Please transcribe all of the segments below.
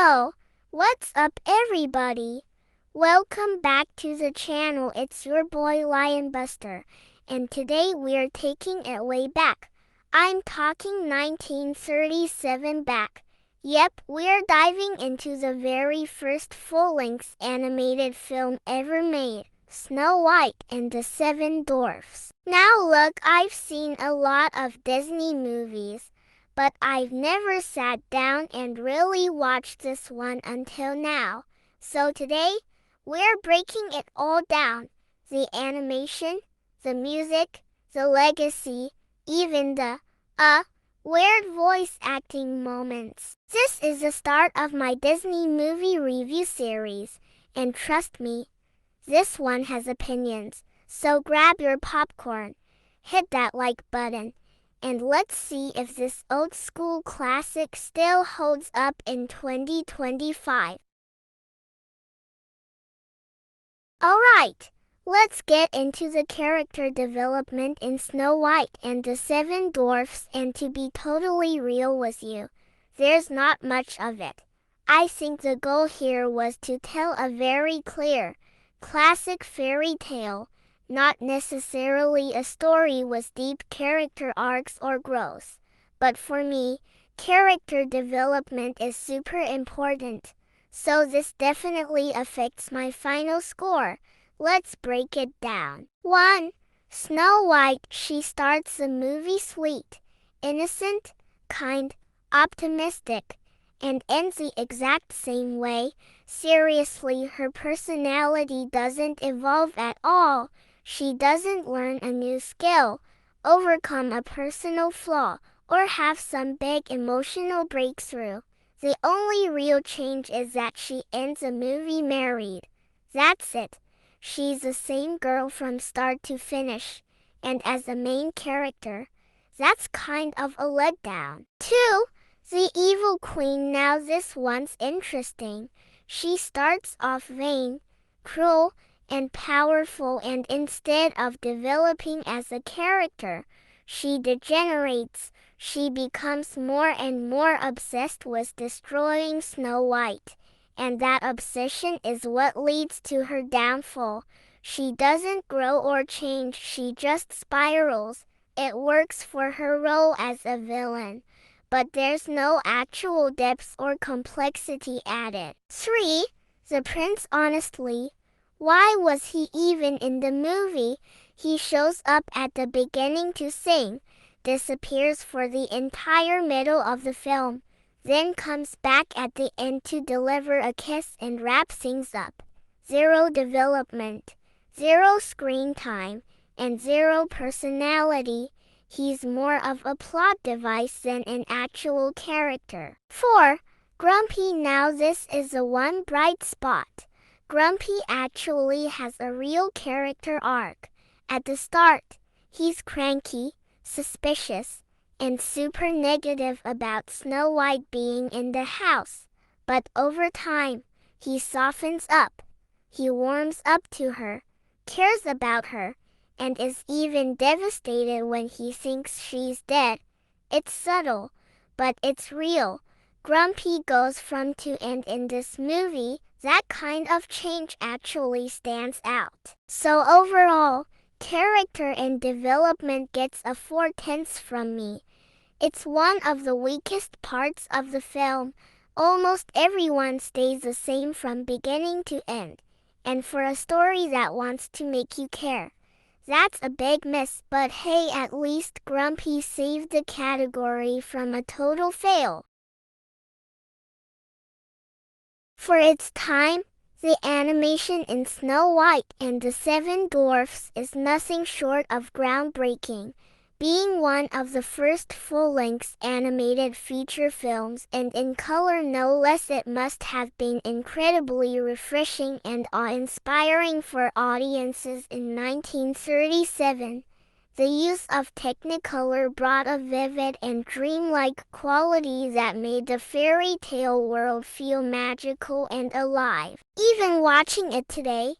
Yo, what's up everybody? Welcome back to the channel. It's your boy LionBuster, and today we're taking it way back. I'm talking 1937 back. Yep, we're diving into the very first full-length animated film ever made, Snow White and the Seven Dwarfs. Now look, I've seen a lot of Disney movies, but I've never sat down and really watched this one until now. So today, we're breaking it all down. The animation, the music, the legacy, even the, weird voice acting moments. This is the start of my Disney movie review series, and trust me, this one has opinions. So grab your popcorn, hit that like button, and let's see if this old school classic still holds up in 2025. Alright, let's get into the character development in Snow White and the Seven Dwarfs, and to be totally real with you, there's not much of it. I think the goal here was to tell a very clear, classic fairy tale, not necessarily a story with deep character arcs or growth. But for me, character development is super important, so this definitely affects my final score. Let's break it down. 1. Snow White. She starts the movie sweet, innocent, kind, optimistic, and ends the exact same way. Seriously, her personality doesn't evolve at all. She doesn't learn a new skill, overcome a personal flaw, or have some big emotional breakthrough. The only real change is that she ends the movie married. That's it. She's the same girl from start to finish. And as the main character, that's kind of a letdown. 2. The evil queen. Now this one's interesting. She starts off vain, cruel, and powerful, and instead of developing as a character, she degenerates. She becomes more and more obsessed with destroying Snow White, and that obsession is what leads to her downfall. She doesn't grow or change, she just spirals. It works for her role as a villain, but there's no actual depth or complexity added. 3. The prince. Honestly, why was he even in the movie? He shows up at the beginning to sing, disappears for the entire middle of the film, then comes back at the end to deliver a kiss and wrap things up. Zero development, zero screen time, and zero personality. He's more of a plot device than an actual character. 4. Grumpy. Now this is the one bright spot. Grumpy actually has a real character arc. At the start, he's cranky, suspicious, and super negative about Snow White being in the house. But over time, he softens up. He warms up to her, cares about her, and is even devastated when he thinks she's dead. It's subtle, but it's real. Grumpy goes from to end in this movie. That kind of change actually stands out. So overall, character and development gets a 4/10 from me. It's one of the weakest parts of the film. Almost everyone stays the same from beginning to end. And for a story that wants to make you care, that's a big miss. But hey, at least Grumpy saved the category from a total fail. For its time, the animation in Snow White and the Seven Dwarfs is nothing short of groundbreaking, being one of the first full-length animated feature films, and in color no less. It must have been incredibly refreshing and awe-inspiring for audiences in 1937. The use of Technicolor brought a vivid and dreamlike quality that made the fairy tale world feel magical and alive. Even watching it today,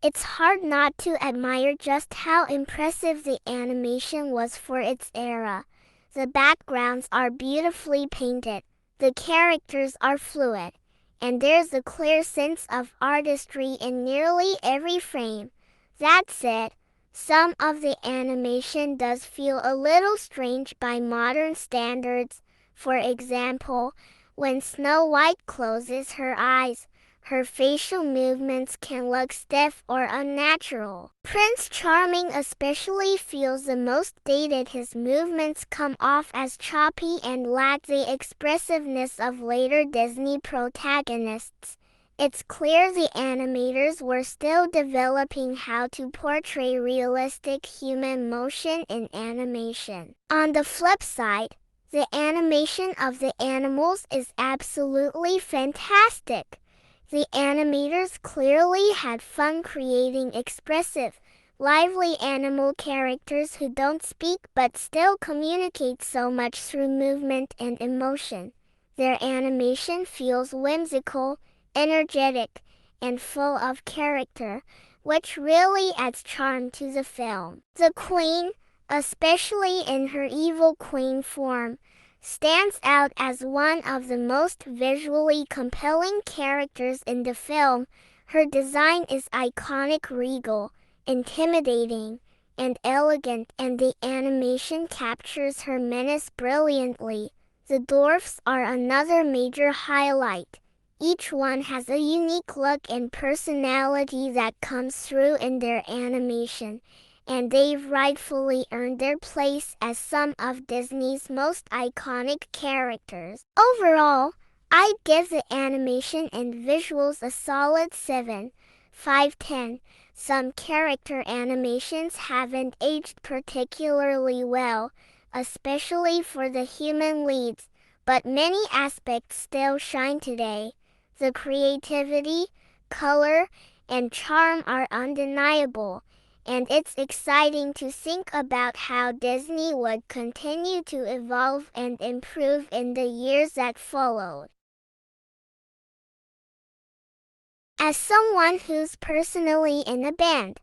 it's hard not to admire just how impressive the animation was for its era. The backgrounds are beautifully painted, the characters are fluid, and there's a clear sense of artistry in nearly every frame. That said, some of the animation does feel a little strange by modern standards. For example, when Snow White closes her eyes, her facial movements can look stiff or unnatural. Prince Charming especially feels the most dated. His movements come off as choppy and lack the expressiveness of later Disney protagonists. It's clear the animators were still developing how to portray realistic human motion in animation. On the flip side, the animation of the animals is absolutely fantastic. The animators clearly had fun creating expressive, lively animal characters who don't speak but still communicate so much through movement and emotion. Their animation feels whimsical, energetic, and full of character, which really adds charm to the film. The Queen, especially in her evil queen form, stands out as one of the most visually compelling characters in the film. Her design is iconic, regal, intimidating, and elegant, and the animation captures her menace brilliantly. The dwarfs are another major highlight. Each one has a unique look and personality that comes through in their animation, and they've rightfully earned their place as some of Disney's most iconic characters. Overall, I'd give the animation and visuals a solid 7/10. Some character animations haven't aged particularly well, especially for the human leads, but many aspects still shine today. The creativity, color, and charm are undeniable, and it's exciting to think about how Disney would continue to evolve and improve in the years that followed. As someone who's personally in a band,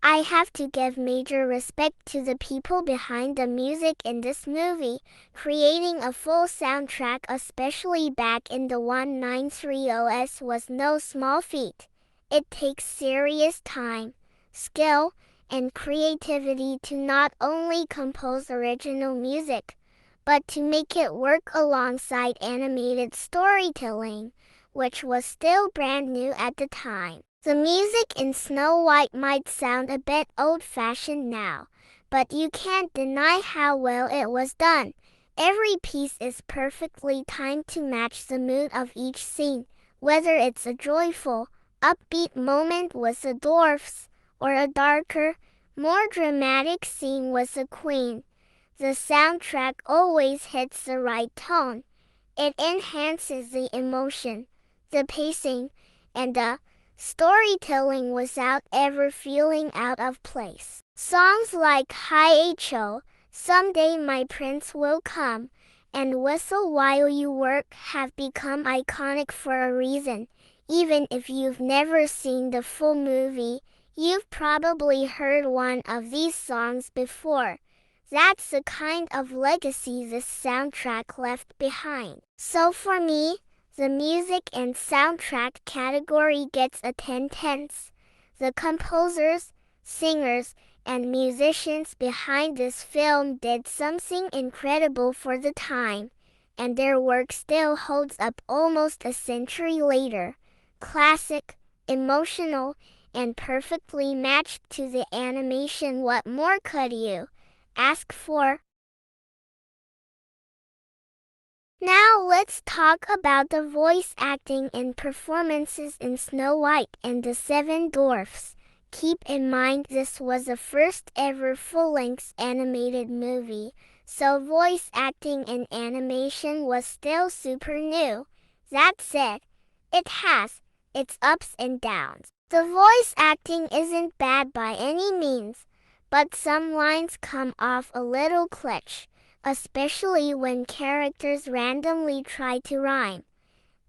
I have to give major respect to the people behind the music in this movie. Creating a full soundtrack, especially back in the 1930s, was no small feat. It takes serious time, skill, and creativity to not only compose original music, but to make it work alongside animated storytelling, which was still brand new at the time. The music in Snow White might sound a bit old-fashioned now, but you can't deny how well it was done. Every piece is perfectly timed to match the mood of each scene, whether it's a joyful, upbeat moment with the dwarfs, or a darker, more dramatic scene with the queen. The soundtrack always hits the right tone. It enhances the emotion, the pacing, and the storytelling without ever feeling out of place. Songs like Hi Ho, Someday My Prince Will Come, and Whistle While You Work have become iconic for a reason. Even if you've never seen the full movie, you've probably heard one of these songs before. That's the kind of legacy this soundtrack left behind. So for me, the music and soundtrack category gets a 10/10. The composers, singers, and musicians behind this film did something incredible for the time, and their work still holds up almost a century later. Classic, emotional, and perfectly matched to the animation. What more could you ask for? Now let's talk about the voice acting and performances in Snow White and the Seven Dwarfs. Keep in mind this was the first ever full-length animated movie, so voice acting and animation was still super new. That said, it has its ups and downs. The voice acting isn't bad by any means, but some lines come off a little clutch, especially when characters randomly try to rhyme.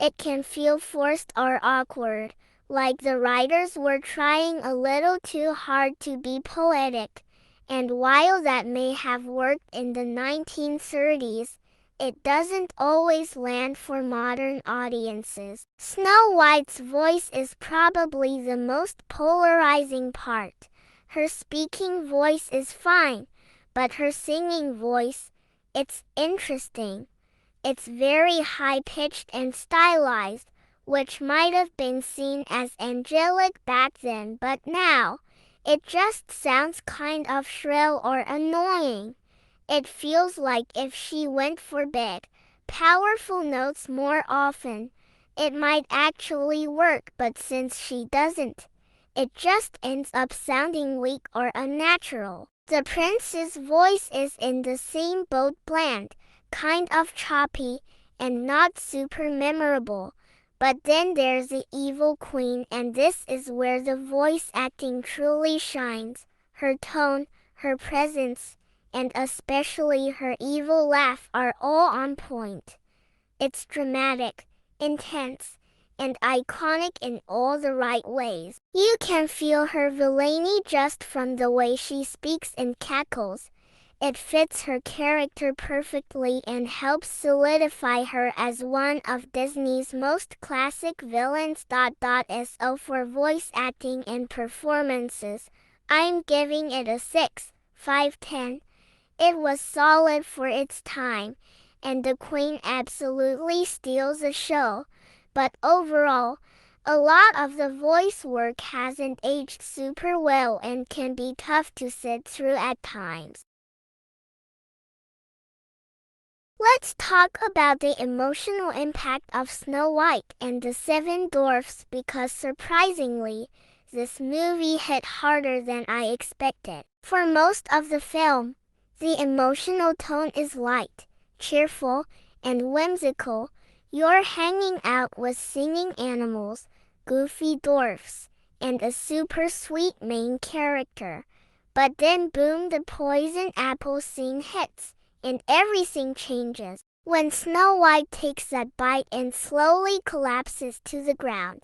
It can feel forced or awkward, like the writers were trying a little too hard to be poetic. And while that may have worked in the 1930s, it doesn't always land for modern audiences. Snow White's voice is probably the most polarizing part. Her speaking voice is fine, but her singing voice, it's interesting. It's very high-pitched and stylized, which might have been seen as angelic back then, but now, it just sounds kind of shrill or annoying. It feels like if she went for big, powerful notes more often, it might actually work, but since she doesn't, it just ends up sounding weak or unnatural. The prince's voice is in the same boat, bland, kind of choppy, and not super memorable. But then there's the evil queen, and this is where the voice acting truly shines. Her tone, her presence, and especially her evil laugh are all on point. It's dramatic, intense, and iconic in all the right ways. You can feel her villainy just from the way she speaks and cackles. It fits her character perfectly and helps solidify her as one of Disney's most classic villains. So for voice acting and performances, I'm giving it a 6/10. It was solid for its time, and the Queen absolutely steals the show. But overall, a lot of the voice work hasn't aged super well and can be tough to sit through at times. Let's talk about the emotional impact of Snow White and the Seven Dwarfs, because surprisingly, this movie hit harder than I expected. For most of the film, the emotional tone is light, cheerful, and whimsical. You're hanging out with singing animals, goofy dwarfs, and a super sweet main character. But then boom, the poison apple scene hits, and everything changes. When Snow White takes that bite and slowly collapses to the ground,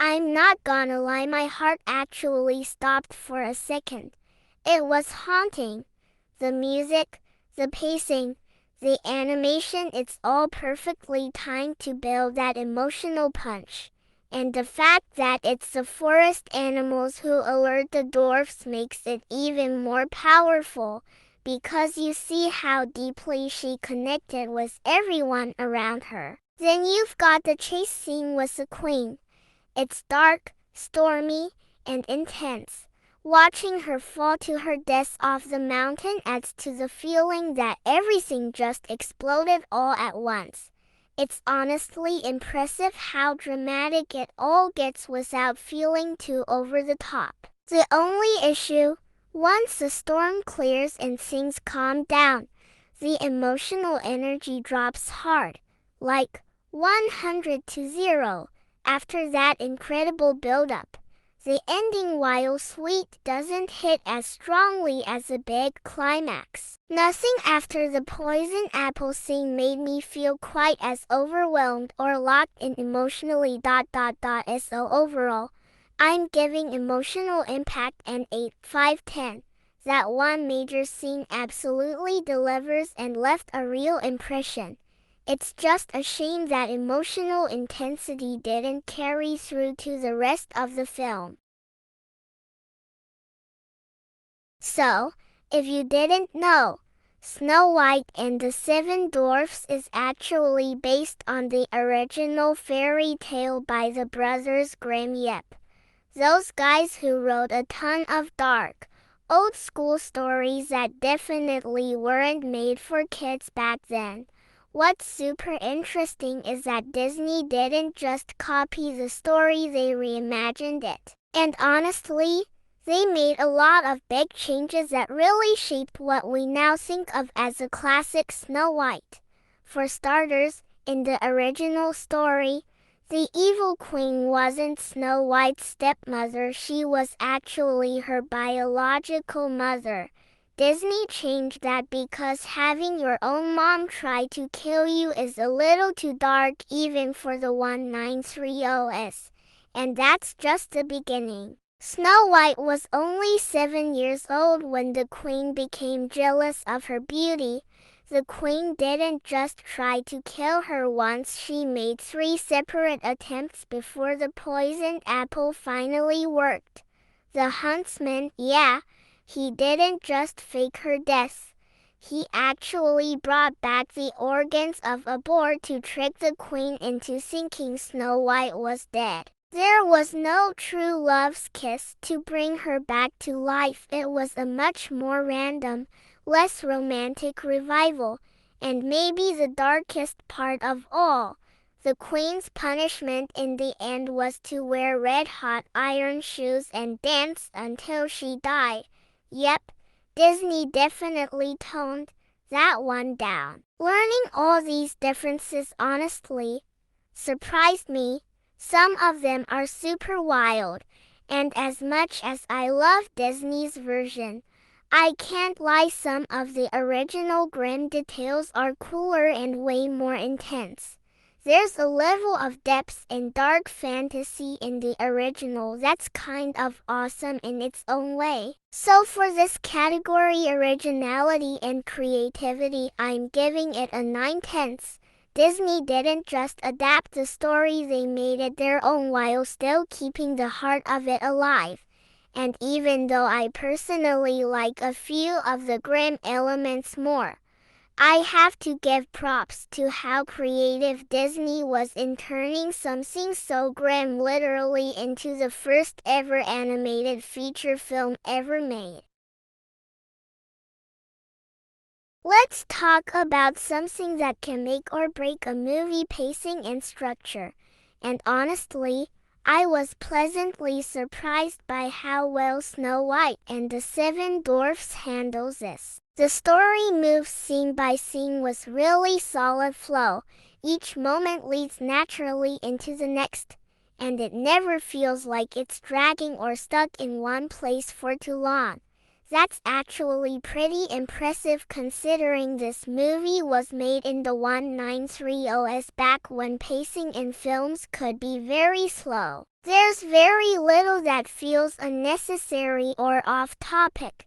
I'm not gonna lie, my heart actually stopped for a second. It was haunting. The music, the pacing, the animation, it's all perfectly timed to build that emotional punch. And the fact that it's the forest animals who alert the dwarfs makes it even more powerful, because you see how deeply she connected with everyone around her. Then you've got the chase scene with the queen. It's dark, stormy, and intense. Watching her fall to her death off the mountain adds to the feeling that everything just exploded all at once. It's honestly impressive how dramatic it all gets without feeling too over the top. The only issue, once the storm clears and things calm down, the emotional energy drops hard, like 100 to 0. After that incredible build-up, the ending, while sweet, doesn't hit as strongly as the big climax. Nothing after the poison apple scene made me feel quite as overwhelmed or locked in emotionally. So overall, I'm giving emotional impact an 8/10. That one major scene absolutely delivers and left a real impression. It's just a shame that emotional intensity didn't carry through to the rest of the film. So, if you didn't know, Snow White and the Seven Dwarfs is actually based on the original fairy tale by the brothers Grimm. Yep, those guys who wrote a ton of dark, old school stories that definitely weren't made for kids back then. What's super interesting is that Disney didn't just copy the story, they reimagined it. And honestly, they made a lot of big changes that really shaped what we now think of as the classic Snow White. For starters, in the original story, the evil queen wasn't Snow White's stepmother, she was actually her biological mother. Disney changed that because having your own mom try to kill you is a little too dark even for the 1930s. And that's just the beginning. Snow White was only 7 years old when the queen became jealous of her beauty. The queen didn't just try to kill her once, she made 3 separate attempts before the poisoned apple finally worked. The huntsman, yeah, he didn't just fake her death. He actually brought back the organs of a boar to trick the queen into thinking Snow White was dead. There was no true love's kiss to bring her back to life. It was a much more random, less romantic revival, and maybe the darkest part of all. The queen's punishment in the end was to wear red-hot iron shoes and dance until she died. Yep, Disney definitely toned that one down. Learning all these differences honestly surprised me. Some of them are super wild, and as much as I love Disney's version, I can't lie, some of the original grim details are cooler and way more intense. There's a level of depth and dark fantasy in the original that's kind of awesome in its own way. So for this category, originality and creativity, I'm giving it a 9/10. Disney didn't just adapt the story, they made it their own while still keeping the heart of it alive. And even though I personally like a few of the grim elements more, I have to give props to how creative Disney was in turning something so grim literally into the first ever animated feature film ever made. Let's talk about something that can make or break a movie: pacing and structure. And honestly, I was pleasantly surprised by how well Snow White and the Seven Dwarfs handles this. The story moves scene by scene with really solid flow. Each moment leads naturally into the next, and it never feels like it's dragging or stuck in one place for too long. That's actually pretty impressive considering this movie was made in the 1930s, back when pacing in films could be very slow. There's very little that feels unnecessary or off topic.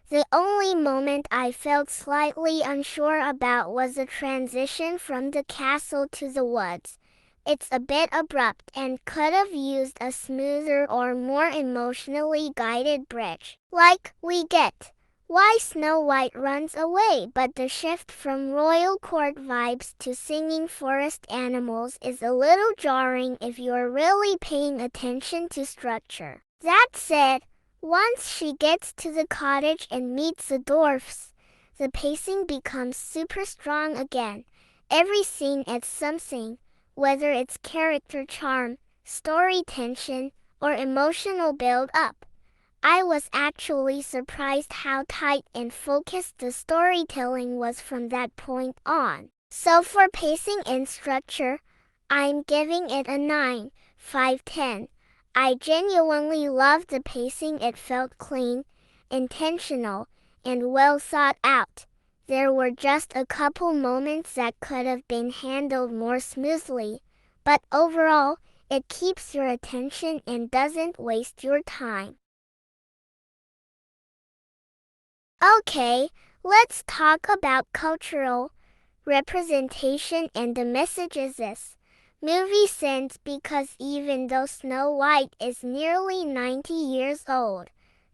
The only moment I felt slightly unsure about was the transition from the castle to the woods. It's a bit abrupt and could have used a smoother or more emotionally guided bridge. Like, we get why Snow White runs away, but the shift from royal court vibes to singing forest animals is a little jarring if you're really paying attention to structure. That said, once she gets to the cottage and meets the dwarfs, the pacing becomes super strong again. Every scene adds something, whether it's character charm, story tension, or emotional build-up. I was actually surprised how tight and focused the storytelling was from that point on. So for pacing and structure, I'm giving it a 9/10. I genuinely loved the pacing. It felt clean, intentional, and well thought out. There were just a couple moments that could have been handled more smoothly, but overall, it keeps your attention and doesn't waste your time. Okay, let's talk about cultural representation and the messages this movie sends, because even though Snow White is nearly 90 years old,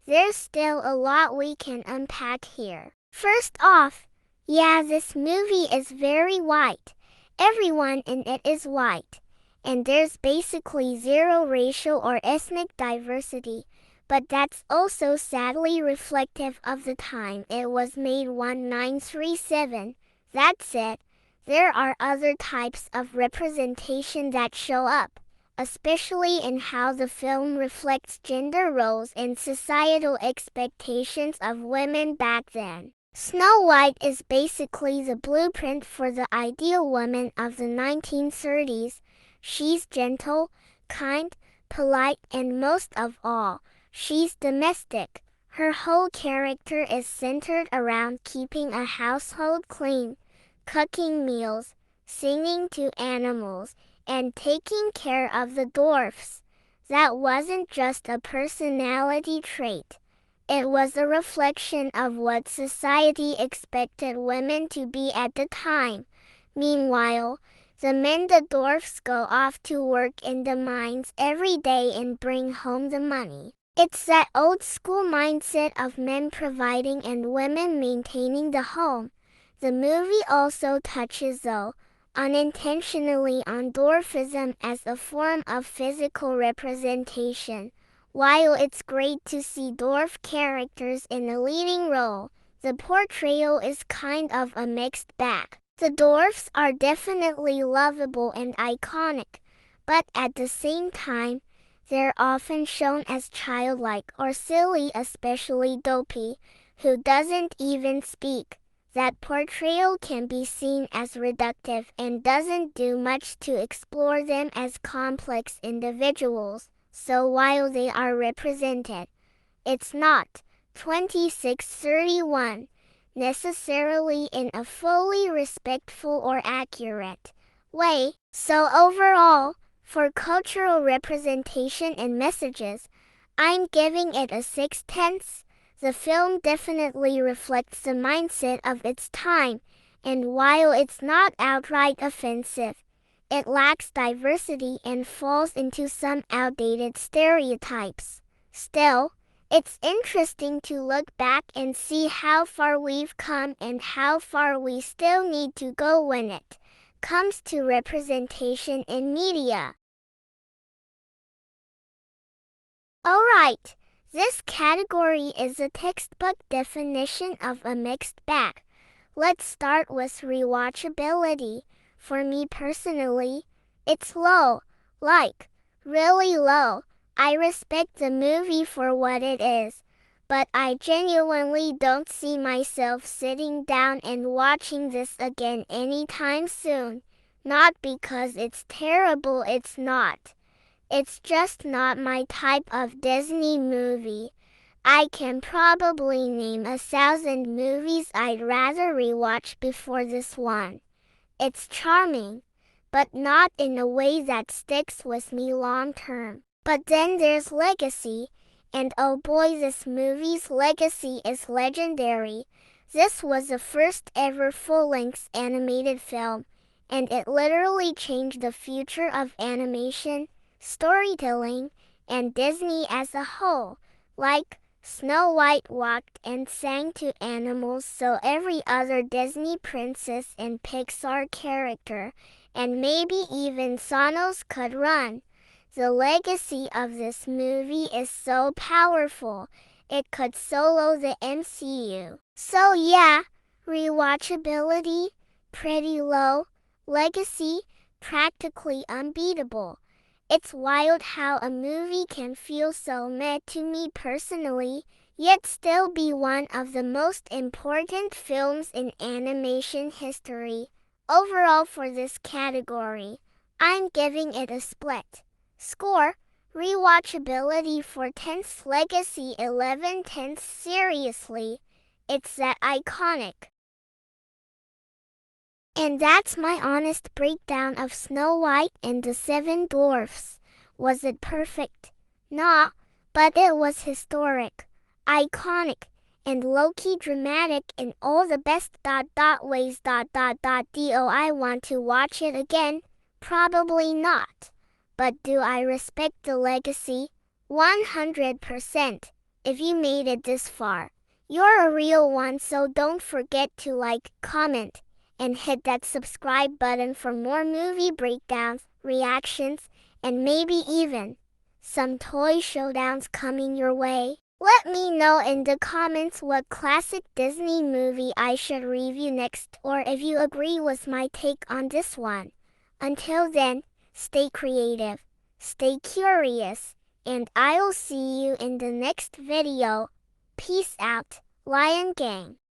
there's still a lot we can unpack here. First off, yeah, this movie is very white. Everyone in it is white, and there's basically zero racial or ethnic diversity. But that's also sadly reflective of the time it was made, 1937. That said, there are other types of representation that show up, especially in how the film reflects gender roles and societal expectations of women back then. Snow White is basically the blueprint for the ideal woman of the 1930s. She's gentle, kind, polite, and most of all, she's domestic. Her whole character is centered around keeping a household clean, cooking meals, singing to animals, and taking care of the dwarfs. That wasn't just a personality trait. It was a reflection of what society expected women to be at the time. Meanwhile, the men the dwarfs go off to work in the mines every day and bring home the money. It's that old school mindset of men providing and women maintaining the home. The movie also touches, though, unintentionally on dwarfism as a form of physical representation. While it's great to see dwarf characters in a leading role, the portrayal is kind of a mixed bag. The dwarfs are definitely lovable and iconic, but at the same time, they're often shown as childlike or silly, especially Dopey, who doesn't even speak. That portrayal can be seen as reductive and doesn't do much to explore them as complex individuals. So while they are represented, it's not 2631 necessarily in a fully respectful or accurate way. So overall, for cultural representation and messages, I'm giving it a 6/10. The film definitely reflects the mindset of its time, and while it's not outright offensive, it lacks diversity and falls into some outdated stereotypes. Still, it's interesting to look back and see how far we've come and how far we still need to go when it comes to representation in media. Alright, this category is a textbook definition of a mixed bag. Let's start with rewatchability. For me personally, it's low, like, really low. I respect the movie for what it is, but I genuinely don't see myself sitting down and watching this again anytime soon. Not because it's terrible, it's not. It's just not my type of Disney movie. I can probably name 1,000 movies I'd rather rewatch before this one. It's charming, but not in a way that sticks with me long term. But then there's legacy, and oh boy, this movie's legacy is legendary. This was the first ever full-length animated film, and it literally changed the future of animation, storytelling, and Disney as a whole. Like, Snow White walked and sang to animals so every other Disney princess and Pixar character, and maybe even Sonos could run. The legacy of this movie is so powerful, it could solo the MCU. So yeah, rewatchability, pretty low, legacy, practically unbeatable. It's wild how a movie can feel so meh to me personally, yet still be one of the most important films in animation history. Overall for this category, I'm giving it a split score. Rewatchability 4/10, legacy 11/10. Seriously, it's that iconic. And that's my honest breakdown of Snow White and the Seven Dwarfs. Was it perfect? Nah, but it was historic, iconic, and low-key dramatic in all the best ways. Do I want to watch it again? Probably not. But do I respect the legacy? 100%. If you made it this far, you're a real one, so don't forget to like, comment, and hit that subscribe button for more movie breakdowns, reactions, and maybe even some toy showdowns coming your way. Let me know in the comments what classic Disney movie I should review next, or if you agree with my take on this one. Until then, stay creative, stay curious, and I'll see you in the next video. Peace out, Lion Gang.